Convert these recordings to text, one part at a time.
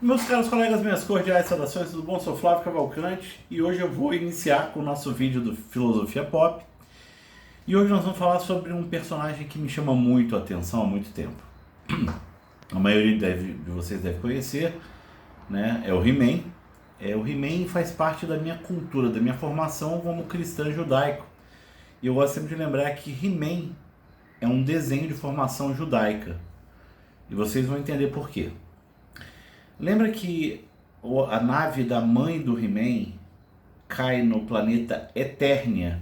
Meus caros colegas, minhas cordiais saudações, tudo bom? Sou Flávio Cavalcante e hoje eu vou iniciar com o nosso vídeo do Filosofia Pop. E hoje nós vamos falar sobre um personagem que me chama muito a atenção há muito tempo. A maioria de vocês deve conhecer, né? É o He-Man. O He-Man faz parte da minha cultura, da minha formação como cristão judaico. E eu gosto sempre de lembrar que He-Man é um desenho de formação judaica. E vocês vão entender por quê. Lembra que a nave da mãe do He-Man cai no planeta Eternia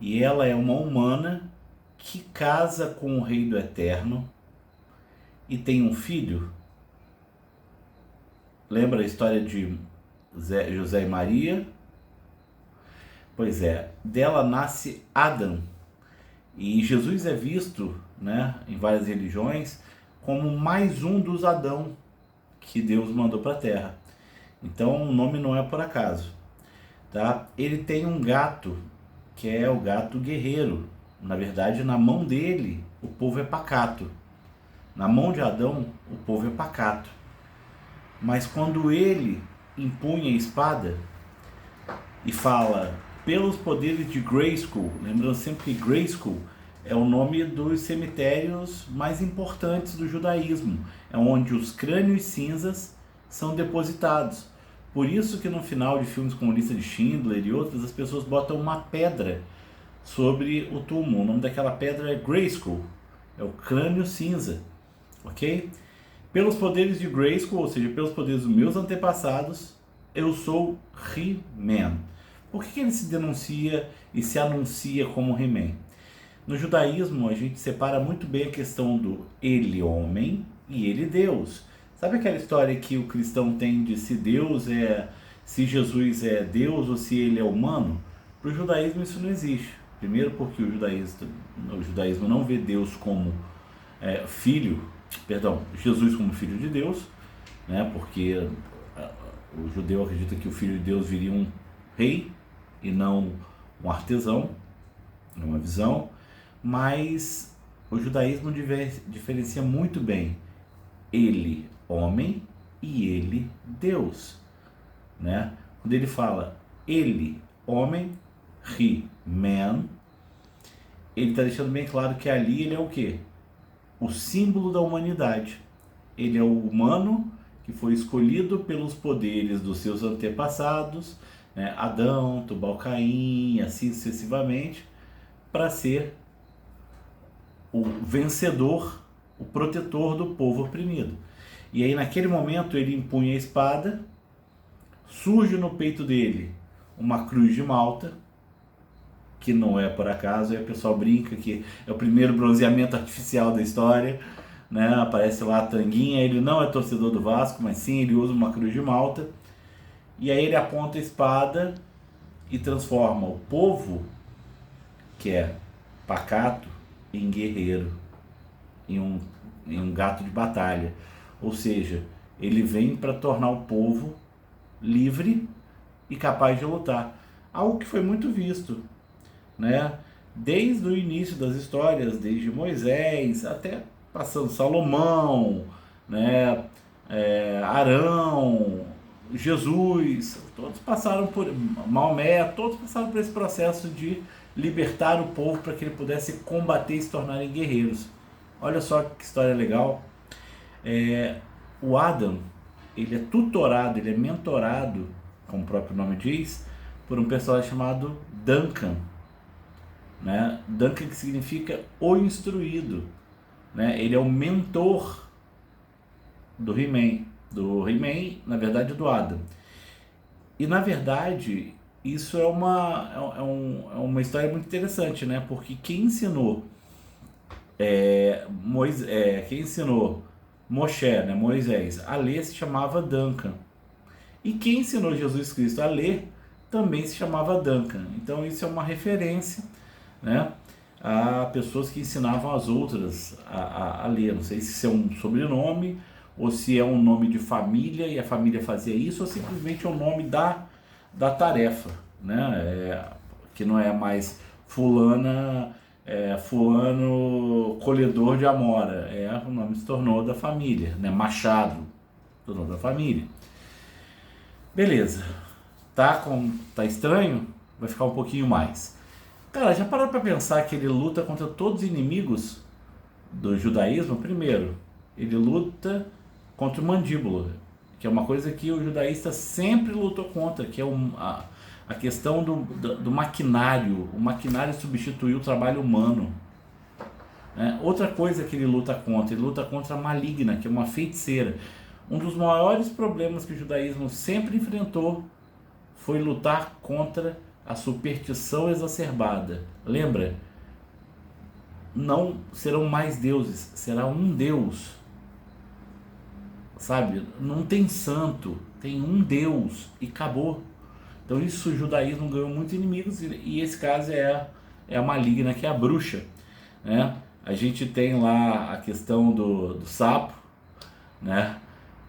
e ela é uma humana que casa com o rei do Eterno e tem um filho? Lembra a história de José e Maria? Pois é, dela nasce Adão. E Jesus é visto, né, em várias religiões como mais um dos Adão que Deus mandou para a Terra. Então o nome não é por acaso, tá? Ele tem um gato, que é o gato guerreiro. Na verdade, na mão dele, o povo é pacato. Na mão de Adão, o povo é pacato. Mas quando ele empunha a espada e fala pelos poderes de Grayskull, lembrando sempre que Grayskull é o nome dos cemitérios mais importantes do judaísmo, é onde os crânios cinzas são depositados. Por isso que no final de filmes como Lista de Schindler e outros, as pessoas botam uma pedra sobre o túmulo. O nome daquela pedra é Grayskull, é o crânio cinza, ok? Pelos poderes de Grayskull, ou seja, pelos poderes dos meus antepassados, eu sou He-Man. Por que ele se denuncia e se anuncia como He-Man? No judaísmo, a gente separa muito bem a questão do ele homem e ele Deus. Sabe aquela história que o cristão tem de se Jesus é Deus ou se ele é humano? Para o judaísmo isso não existe. Primeiro porque o judaísmo não vê Deus como Jesus como filho de Deus, né? Porque o judeu acredita que o filho de Deus viria um rei e não um artesão, uma visão. Mas o judaísmo diferencia muito bem ele, homem, e ele, Deus, né? Quando ele fala ele, homem, He-Man, ele está deixando bem claro que ali ele é o quê? O símbolo da humanidade. Ele é o humano que foi escolhido pelos poderes dos seus antepassados, né? Adão, Tubal-Caim, assim sucessivamente, para ser o vencedor, o protetor do povo oprimido. E aí naquele momento ele empunha a espada, surge no peito dele uma cruz de Malta, que não é por acaso, aí o pessoal brinca que é o primeiro bronzeamento artificial da história, né? Aparece lá a tanguinha, ele não é torcedor do Vasco, mas sim, ele usa uma cruz de Malta, e aí ele aponta a espada e transforma o povo, que é pacato, em guerreiro, em um gato de batalha. Ou seja, ele vem para tornar o povo livre e capaz de lutar. Algo que foi muito visto, né? Desde o início das histórias, desde Moisés até passando Salomão, né? Arão, Jesus, todos passaram por Maomé, todos passaram por esse processo de libertar o povo para que ele pudesse combater e se tornarem guerreiros. Olha só que história legal. O Adam, ele é tutorado, ele é mentorado, como o próprio nome diz, por um personagem chamado Duncan, né? Duncan, que significa o instruído, né? Ele é o mentor do He-Man, na verdade do Adam. E na verdade isso é uma história muito interessante, né? Porque quem ensinou quem ensinou Moshe, né, Moisés, a ler se chamava Duncan. E quem ensinou Jesus Cristo a ler também se chamava Duncan. Então isso é uma referência, né, a pessoas que ensinavam as outras a ler. Não sei se isso é um sobrenome ou se é um nome de família e a família fazia isso, ou simplesmente é o nome da tarefa, né? Que não é mais fulano colhedor de amora, o nome se tornou da família, né? Machado, do nome da família. Beleza. Tá estranho? Vai ficar um pouquinho mais. Cara, já parou para pensar que ele luta contra todos os inimigos do judaísmo? Primeiro, ele luta contra o mandíbula, que é uma coisa que o judaísta sempre lutou contra, que é a questão do maquinário. O maquinário substituiu o trabalho humano. Outra coisa que ele luta contra a maligna, que é uma feiticeira. Um dos maiores problemas que o judaísmo sempre enfrentou foi lutar contra a superstição exacerbada. Lembra? Não serão mais deuses, será um Deus. Sabe? Não tem santo, tem um Deus e acabou. Então isso, o judaísmo ganhou muitos inimigos e esse caso é a maligna, que é a bruxa, né? A gente tem lá a questão do sapo, né?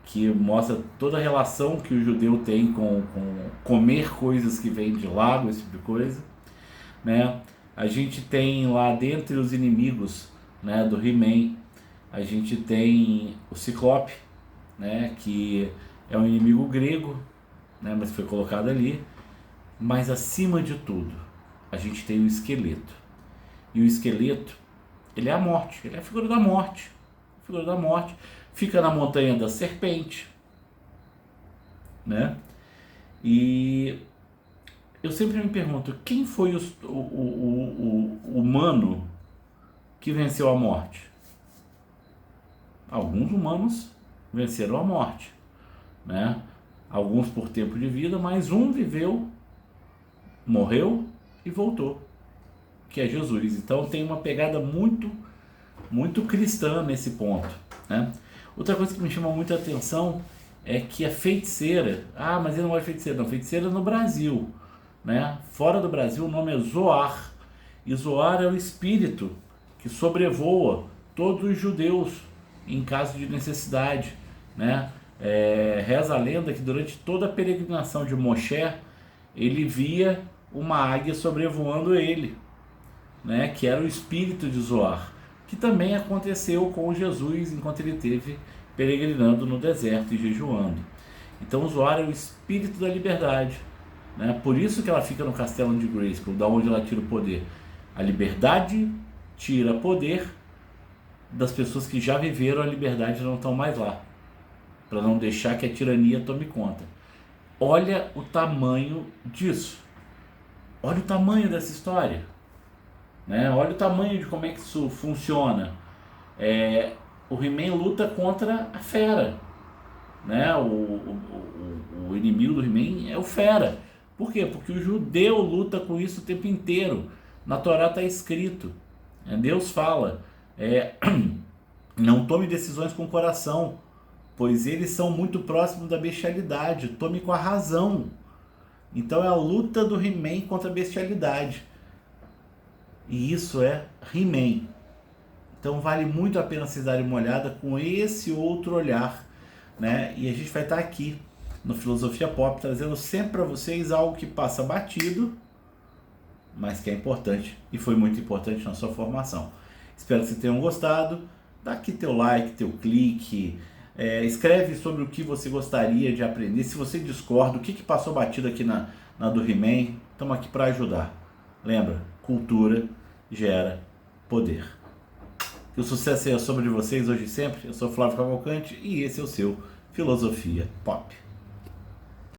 Que mostra toda a relação que o judeu tem com comer coisas que vêm de lago, esse tipo de coisa, né? A gente tem lá, dentre os inimigos, né, do He-Man, a gente tem o Ciclope, né, que é um inimigo grego, né, mas foi colocado ali. Mas acima de tudo, a gente tem o esqueleto. E o esqueleto, ele é a morte, ele é a figura da morte. A figura da morte fica na montanha da serpente, né? E eu sempre me pergunto, quem foi o humano que venceu a morte? Alguns humanos venceram a morte, né? Alguns por tempo de vida, mas um viveu, morreu e voltou, que é Jesus. Então tem uma pegada muito, muito cristã nesse ponto, né? Outra coisa que me chama muita atenção é que a feiticeira, mas ele não é feiticeira, não, feiticeira no Brasil, né? Fora do Brasil o nome é Zoar, e Zoar é o espírito que sobrevoa todos os judeus em caso de necessidade, né? Reza a lenda que durante toda a peregrinação de Moshe, ele via uma águia sobrevoando ele, né? Que era o espírito de Zoar, que também aconteceu com Jesus enquanto ele esteve peregrinando no deserto e jejuando. Então Zoar é o espírito da liberdade, né? Por isso que ela fica no castelo de Grayskull, da onde ela tira o poder. A liberdade tira poder das pessoas que já viveram a liberdade e não estão mais lá, para não deixar que a tirania tome conta. Olha o tamanho disso. Olha o tamanho dessa história, né? Olha o tamanho de como é que isso funciona. O He-Man luta contra a fera, né? O inimigo do He-Man é o fera. Por quê? Porque o judeu luta com isso o tempo inteiro. Na Torá está escrito, Deus fala, não tome decisões com o coração, pois eles são muito próximos da bestialidade, tome com a razão. Então é a luta do He-Man contra a bestialidade. E isso é He-Man. Então vale muito a pena vocês darem uma olhada com esse outro olhar, né? E a gente vai estar aqui no Filosofia Pop trazendo sempre para vocês algo que passa batido, mas que é importante e foi muito importante na sua formação. Espero que vocês tenham gostado. Dá aqui teu like, teu clique, escreve sobre o que você gostaria de aprender. Se você discorda, o que passou batido aqui na do He-Man, estamos aqui para ajudar. Lembra, cultura gera poder. Que o sucesso seja sobre vocês hoje e sempre. Eu sou Flávio Cavalcante e esse é o seu Filosofia Pop.